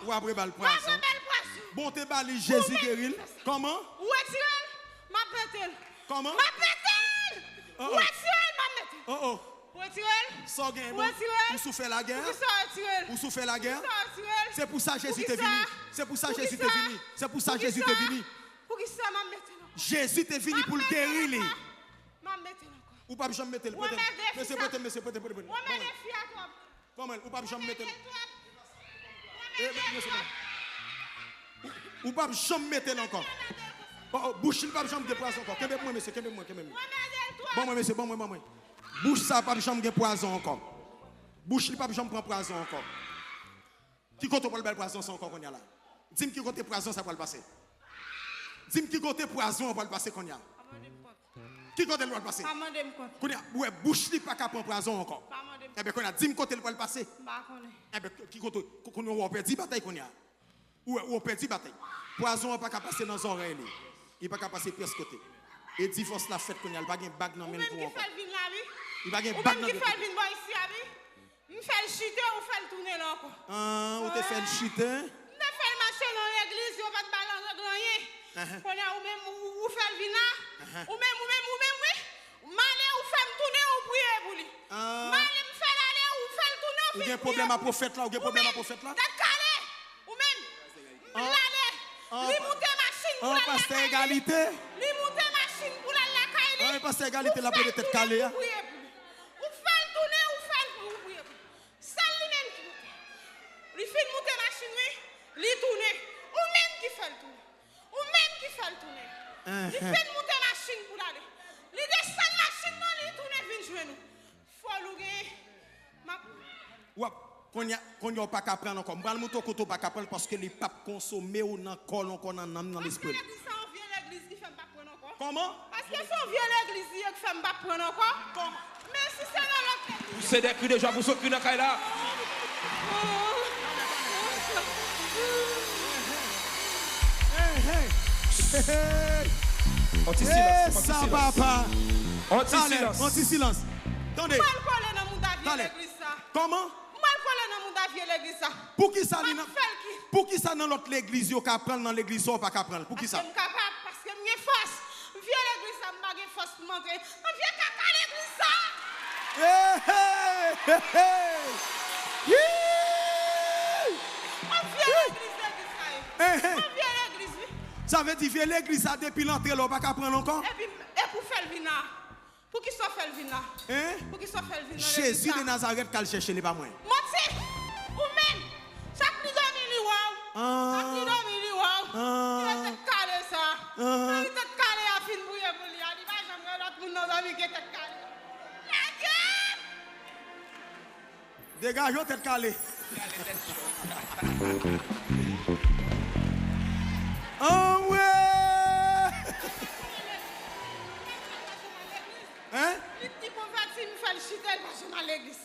Ou après bal poisson. Bon te bali Jésus guéril. Comment? Où est-ce ma pétel? Comment? Ma pétel! Où est-ce ma pétel? Oh. Où est-ce Sans gain bon. Ou souffert la guerre? Ou souffert la guerre? C'est pour ça Jésus t'est venu. C'est pour ça Jésus t'est venu. C'est pour ça Jésus t'est venu. Pour qui ça m'a pétel? Jésus t'est venu pour le guérir. Ma pétel encore. Ou pas jamais mettre le Monsieur, Monsieur, monsieur. Comment? Ou pas jamais mettre. Ou pas jamais mettre encore. Bouche il pas jamais de poison encore. Qu'est-ce que moi monsieur, qu'est-ce que moi. Bon moi monsieur, bon moi. Bouche ça pas jamais de poison encore. Bouche il pas jamais prendre poison encore. Qui compte pour le bel poison encore qu'on y a là. Dis-moi qui côté poison ça va le passer. Dis-moi qui côté poison on va le passer qu'on y a. Qui côté le va le passer? Qu'on y a ouais bouche il pas qu'à prendre poison encore. Eh bien qu'on a dis-moi côté le va le passer. Eh bien qui côté qu'on on perd bataille qu'on y a. Ou on perd bataille. Poison pas qu'à passer dans les oreilles. Il pas qu'à passer presque côté. Et divorce la fête qu'on y a, il pas gain bague dans même pour encore. Il pas gain bague dans. Il fait le chuter ou fait le tourner là encore. Ah, on te fait le chuter. On te fait le marcher dans l'église, on va te balancer dans rien. Qu'on a ou même ou fait le vina. Ou même oui. Malé ou fait me tourner ou prier pour lui. Malé me fait aller ou fait le tourner ou fait. Ou un problème à prophète là, ou un problème à prophète là. D'être calé. Ou même l'aller. Lui monter machine pour la pasteur égalité. Lui monter machine pour la caille. Pasteur égalité la peut être calé. Il fait monter machine, oui, il tourne. Ou même qui fait le tourner. Ou même qui fait le tourner. Il fait monter machine pour aller. Il descend machine, non, il tourne, vient jouer nous. Faut louer. Qu'on n'y a pas qu'à prendre encore. Je vais monter au côté pas qu'à prendre parce que les papes consommés ou dans le corps, qu'on a dans l'esprit. L'église qui fait pas prendre encore. Comment? Parce que son vieux l'église qui fait pas prendre encore. Comment? Mais si c'est dans l'autre. Vous c'est des cris de joie pour ceux qui n'ont pas là. Anti-silence. Ça va pas. Anti-silence. Anti-silence. Attendez. Comment? Pour qui ça pour qui ça dans l'autre l'église yo ka prendre dans l'église ou pas ka prendre? Pour qui ça? Parce que m'y force. Viens l'église ça m'a gagné force pour montrer. Viens caca l'église ça. Ça veut dire viens l'église ça depuis l'entrée là pas ka prendre encore? Et pour faire le vina. Pour qui soit fait le vina? Pour qui soit fait le vina? Jésus de Nazareth qu'al chercher n'est pas moi. Moti ou même chaque nuit dormi li wow. Chaque nuit dormi li wow. Il était calé ça. Il était calé à fin bouiller pour lui. Il va jamais l'autre monde dans dormi qui était calé. Dégage tête calé. Oh ouais. Hein?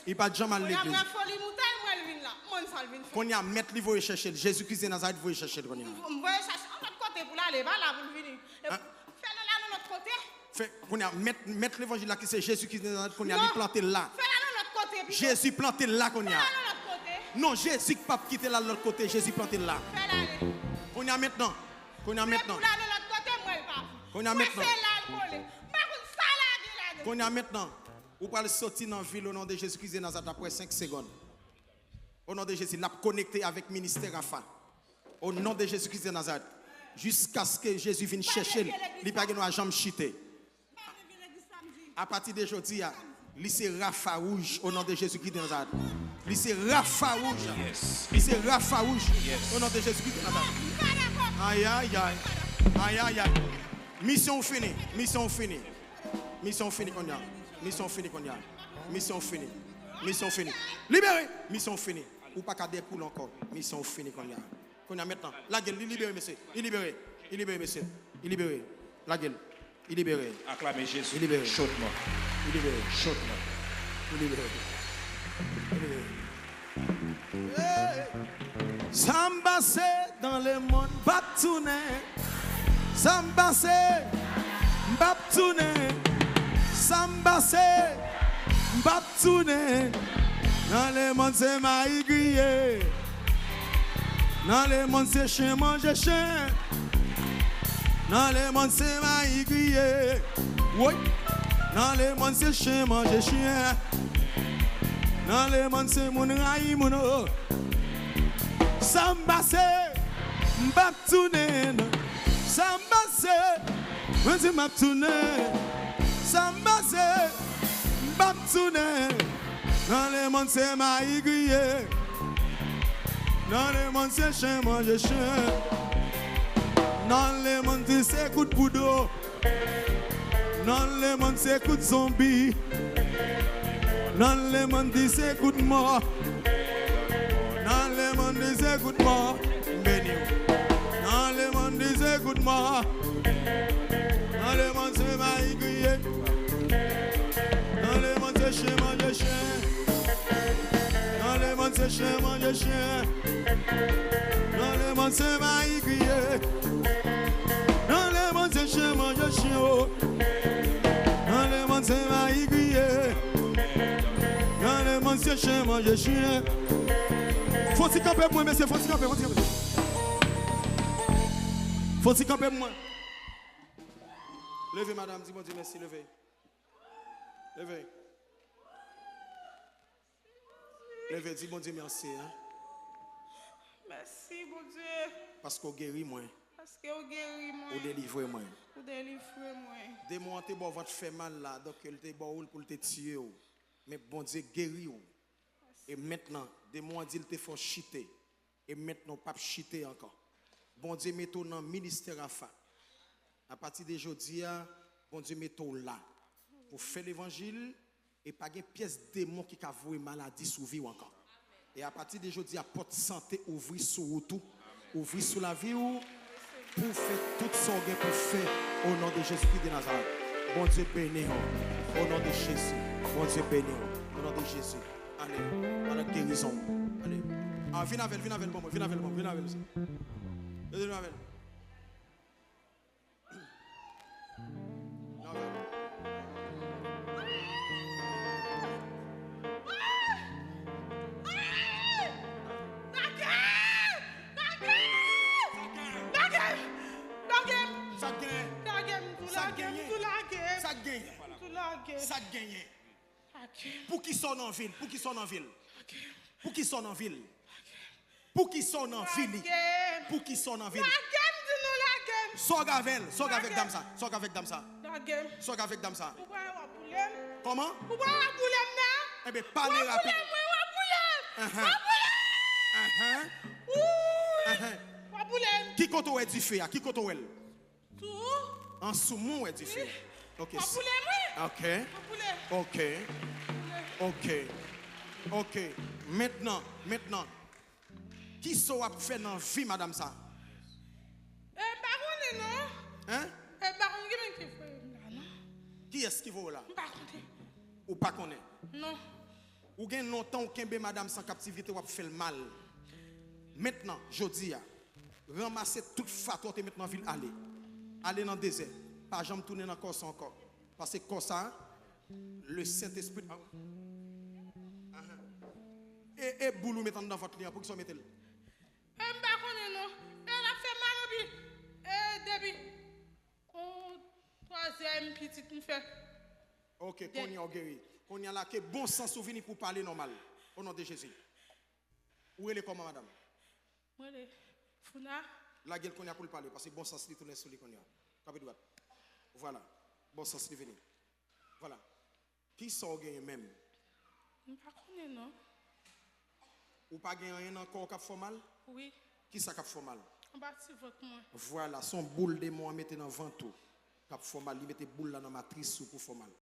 Il pas jamais à l'église. Qu'on y a mettre li voye chercher Jésus-Christ de Nazareth voye chercher qu'on y a. On va chercher l'autre côté pour aller là pour venir. Fais-le là de l'autre côté. Fait qu'on y a mettre l'évangile là qui c'est Jésus-Christ de Nazareth qu'on y a lui planté là. Fais-le de l'autre côté. Jésus planté là qu'on y a. Fais-le de l'autre côté. Non, Jésus pas quitter là de l'autre côté, Jésus planté là. Fais-le. Qu'on y a maintenant. Qu'on y a maintenant. Là de l'autre côté moi pas. Qu'on y a maintenant. Qu'on y a maintenant. Vous pouvez sortir dans la ville au nom de Jésus-Christ de Nazareth après 5 secondes. Au nom de Jésus, nous connecté avec le ministère Rafa. Au nom de Jésus-Christ de Nazareth. Jusqu'à ce que Jésus vienne chercher, il n'y a pas de jambe chité. À partir d'aujourd'hui, il c'est Rafa rouge au nom de Jésus-Christ de Nazareth. Il c'est Rafa rouge. Il c'est Rafa rouge au nom de Jésus-Christ de Nazareth. Aïe, aïe, aïe. Aïe, aïe, aïe. Mission finie. Mission finie. Mission finie qu'on y a. Mission finie qu'on y a. Mission finie. Mission finie. Libéré. Mission finie. Ou pas qu'à découle encore. Mission finie qu'on y a. Qu'on y a maintenant. La gueule, il libéré, monsieur. Il libéré. Il libéré, monsieur. Il libéré. La gueule. Il libéré. Acclamez Jésus. Il libéré. Chautement. Il libéré. Chautement. Il libéré. Il libéré. Samba c'est dans le monde. Baptouné. Samba c'est. Baptouné. Samba c'est Baptouné. Dans le monde c'est maïgrié. Dans le monde, c'est chien, manger chien. Dans le monde, c'est maïs grillé. Oui. Dans le monde, c'est chien, manger chien. Dans le monde, c'est mon raï, mon eau. Sambassé, m'baptounen. Sambassé, m'dis m'baptounen. Sambassé, m'baptounen. Dans le monde, c'est maïs grillé. Dans le monde, c'est chien, manger chien. Dans le monde, c'est coup de poudre. Dans le monde, c'est coup de zombie. Dans le monde, c'est coup de mort. Dans le monde, c'est coup de mort. Béni. Dans le monde, c'est coup de mort. Dans le monde, c'est maïs grillé. Dans le monde, c'est chien, manger chien. Dans le monde, c'est chien, manger chien. Dans le monde, c'est maïs grillé. Dans le monde, c'est chien, manger chien. Dans le monde, c'est maïs grillé. Dans le monde, c'est chien, manger chien. Faut-il camper pour moi, monsieur? Faut-il camper, faut-il camper. Faut-il camper pour moi? Levez, madame, dis-moi, dis merci, levez. Levez. Levez, dis bon Dieu merci. Hein? Merci, bon Dieu. Parce qu'on guérit moi. Parce que vous guéris moi. Ou délivrer moi. Vous délivrez moi. Des mois, te bon, votre fait mal là, donc elle te bon pour te tuer. Mais bon Dieu guérit. Et maintenant, des mois, il te faut chiter. Et maintenant, pas chiter encore. Bon Dieu, mettons dans le ministère à partir d'aujourd'hui, bon Dieu, mettons là. Pour faire l'évangile. Et pas une pièce de démon qui a voué maladie sous vie encore. Et à partir d'aujourd'hui, la porte santé ouvrir sur tout, ouvrir sur la vie pour faire tout ce qu'on pour faire au nom de Jésus-Christ de Nazareth. Bon Dieu béni au nom de Jésus. Bon Dieu béni au nom de Jésus. Allez, dans la guérison. Allez. Ah, viens avec, bon, viens avec, bon, viens avec. Viens avec. Ça gagne. Pour qui sont en ville? Pour qui sont en ville? Pour qui sont en ville? Pour qui sont en ville? Pour qui sont en ville? Sors avec dame ça. Sors avec dame ça. Sors avec dame ça. Comment? Eh bien, parlez rapide. Qui compte où est du feu? Qui compte où est? En soumou est du feu. Ok. Ok. Maintenant. Qui soit fait dans la vie, madame ça? Hein? Qui est-ce qui vaut là? Ou pas connaît? Non. Ou gain longtemps ou kembe madame sans captivité ou fait le mal. Maintenant, je dis, ramasser toute fatwa et maintenant ville aller. Aller dans le désert. Pas jamais tourner dans le corps encore. Parce que comme ça, le Saint-Esprit. Et boulou mettant dans votre lien pour qu'ils soient mettés là. Non. Elle a fait mal depuis. Troisième petite me fait. Ok, qu'on y a guéri. Qu'on y a là que bon sens souvenir pour parler normal. Au nom de Jésus. Où est le comment, madame? Moi, Funa. La gueule qu'on y a pour parler. Parce que bon sens, il tourne sur les qu'on y a. Voilà. Bon sens, il venu. Voilà. Qui sont gagné même? Je ne connais pas, non. Ou pas gagné rien encore qui a fait mal? Oui. Qui ça qui a fait mal? On bâtit votre moi. Voilà, son boule de moi mettez dans le ventre. Qui a fait mal, il mette boule là dans la matrice pour faire mal.